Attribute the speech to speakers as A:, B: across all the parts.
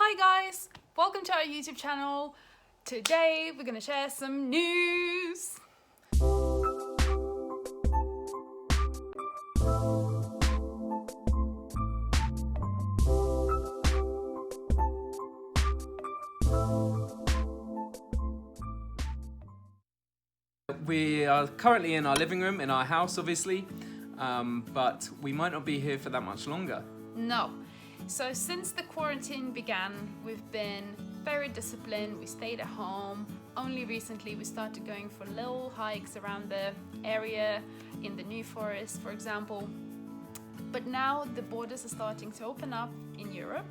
A: Hi guys, welcome to our YouTube channel. Today we're gonna share some news.
B: We are currently in our living room in our house, obviously, but we might not be here for that much longer.
A: No. So since the quarantine began, we've been very disciplined. We stayed at home. Only recently we started going for little hikes around the area in the New Forest, for example. But now the borders are starting to open up in Europe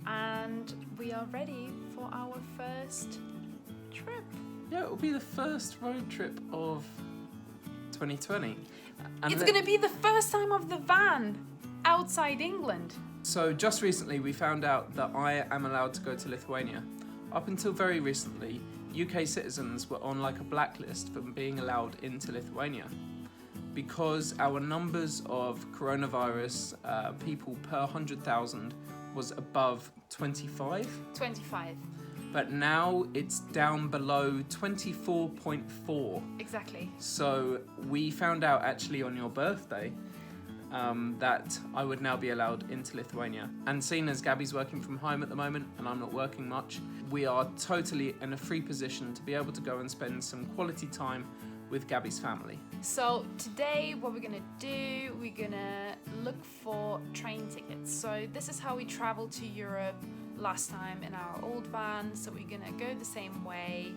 A: and we are ready for our first trip.
B: Yeah, it will be the first road trip of 2020.
A: It's going to be the first time of the van outside England.
B: So just recently we found out that I am allowed to go to Lithuania. Up until very recently, UK citizens were on like a blacklist for being allowed into Lithuania because our numbers of coronavirus people per 100,000 was above 25.
A: 25.
B: But now it's down below 24.4.
A: Exactly.
B: So we found out actually on your birthday that I would now be allowed into Lithuania. And seeing as Gabby's working from home at the moment and I'm not working much, we are totally in a free position to be able to go and spend some quality time with Gabby's family.
A: So today what we're gonna do, we're gonna look for train tickets. So this is how we traveled to Europe last time in our old van. So we're gonna go the same way.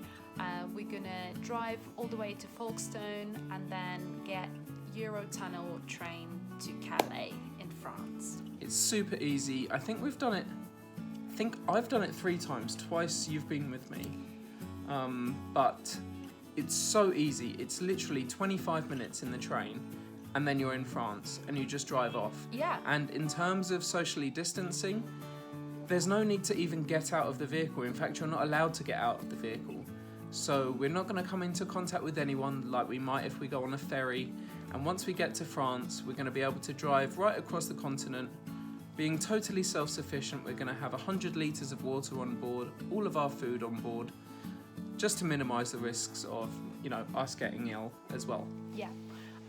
A: We're gonna drive all the way to Folkestone and then get Eurotunnel train to Calais in France.
B: It's super easy. I think I've done it 3 times. Twice you've been with me. But it's so easy. It's literally 25 minutes in the train and then you're in France and you just drive off.
A: Yeah.
B: And in terms of socially distancing, there's no need to even get out of the vehicle. In fact, you're not allowed to get out of the vehicle. So we're not going to come into contact with anyone like we might if we go on a ferry. And once we get to France, we're going to be able to drive right across the continent, being totally self-sufficient. We're going to have 100 litres of water on board, all of our food on board, just to minimise the risks of, us getting ill as well.
A: Yeah.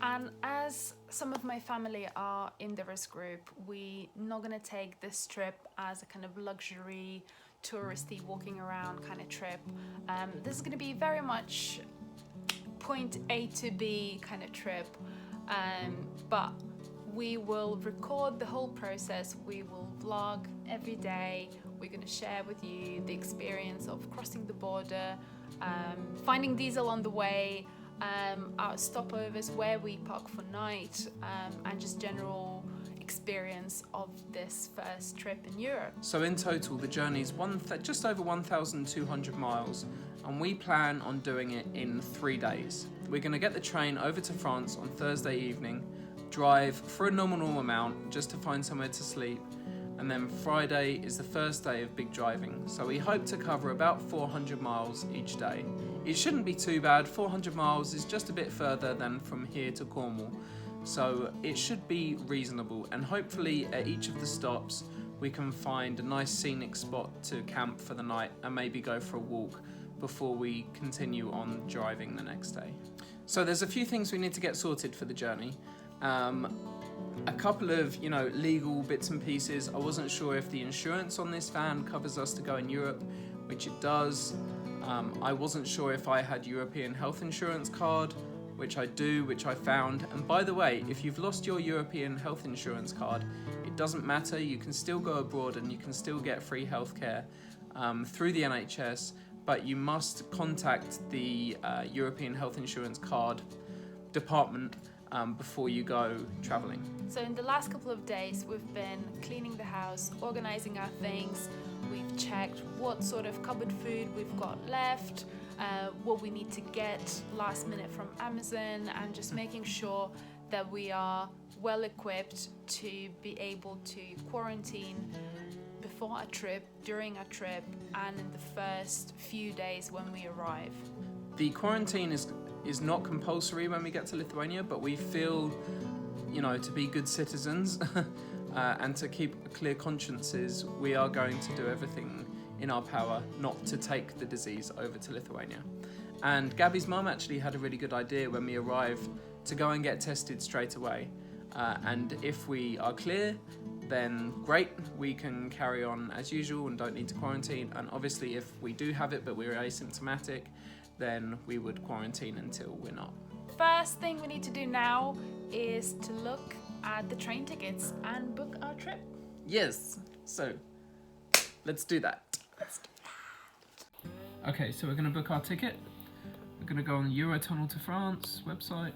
A: And as some of my family are in the risk group, we're not going to take this trip as a kind of luxury, touristy, walking around kind of trip. This is going to be very much point A to B kind of trip, but we will record the whole process. We will vlog every day. We're going to share with you the experience of crossing the border, finding diesel on the way, our stopovers, where we park for night, and just general experience of this first trip in Europe.
B: So in total, the journey is just over 1,200 miles, and we plan on doing it in 3 days. We're going to get the train over to France on Thursday evening, drive for a nominal amount just to find somewhere to sleep, and then Friday is the first day of big driving. So we hope to cover about 400 miles each day. It shouldn't be too bad. 400 miles is just a bit further than from here to Cornwall. So it should be reasonable, and hopefully at each of the stops we can find a nice scenic spot to camp for the night and maybe go for a walk before we continue on driving the next day. So there's a few things we need to get sorted for the journey. A couple of legal bits and pieces. I wasn't sure if the insurance on this van covers us to go in Europe, which it does. I wasn't sure if I had European health insurance card, which I do, which I found. And by the way, if you've lost your European health insurance card, it doesn't matter. You can still go abroad and you can still get free healthcare through the NHS, but you must contact the European health insurance card department before you go traveling.
A: So in the last couple of days, we've been cleaning the house, organizing our things. We've checked what sort of cupboard food we've got left, what we need to get last minute from Amazon, and just making sure that we are well equipped to be able to quarantine before our trip, during our trip, and in the first few days when we arrive.
B: The quarantine is not compulsory when we get to Lithuania, but we feel, to be good citizens, and to keep clear consciences, we are going to do everything in our power not to take the disease over to Lithuania. And Gabby's mum actually had a really good idea when we arrived to go and get tested straight away. And if we are clear, then great, we can carry on as usual and don't need to quarantine. And obviously if we do have it but we're asymptomatic, then we would quarantine until we're not.
A: First thing we need to do now is to look at the train tickets and book our trip.
B: Yes, so let's do that. Okay, so we're going to book our ticket. We're going to go on the Eurotunnel to France website.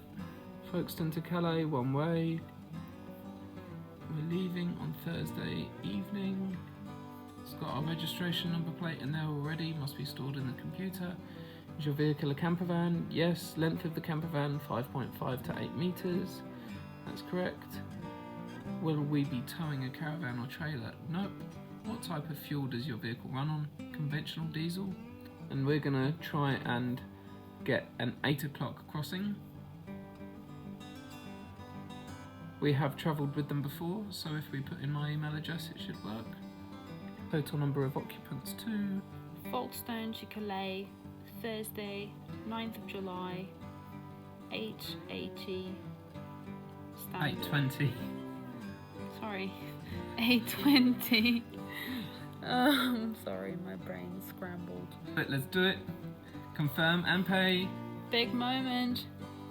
B: Folkestone to Calais, one way. We're leaving on Thursday evening. It's got our registration number plate in there already, must be stored in the computer. Is your vehicle a camper van? Yes. Length of the camper van, 5.5 to 8 metres. That's correct. Will we be towing a caravan or trailer? Nope. What type of fuel does your vehicle run on? Conventional diesel. And we're gonna try and get an 8 o'clock crossing. We have travelled with them before, so if we put in my email address it should work. Total number of occupants 2.
A: Folkestone to Calais, Thursday, 9th of July, 8:80.
B: 8:20.
A: Sorry, 8:20. I'm sorry, my brain scrambled.
B: But let's do it. Confirm and pay.
A: Big moment.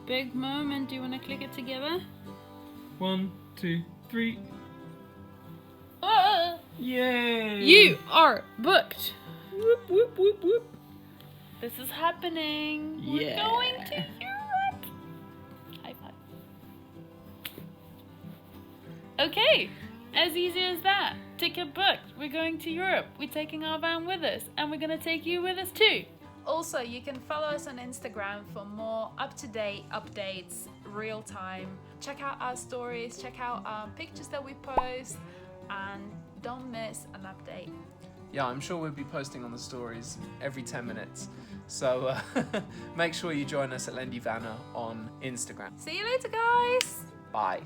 A: Big moment. Do you want to click it together?
B: 1, 2, 3. Yay!
A: You are booked.
B: Whoop, whoop, whoop, whoop.
A: This is happening.
B: Yeah.
A: We're going to Europe. High five. Okay, as easy as that. Ticket booked. We're going to Europe. We're taking our van with us, and we're going to take you with us too. Also, you can follow us on Instagram for more up-to-date updates, real time. Check out our stories, check out our pictures that we post, and don't miss an update.
B: Yeah, I'm sure we'll be posting on the stories every 10 minutes. So make sure you join us at Lendy Vanna on Instagram.
A: See you later, guys.
B: Bye.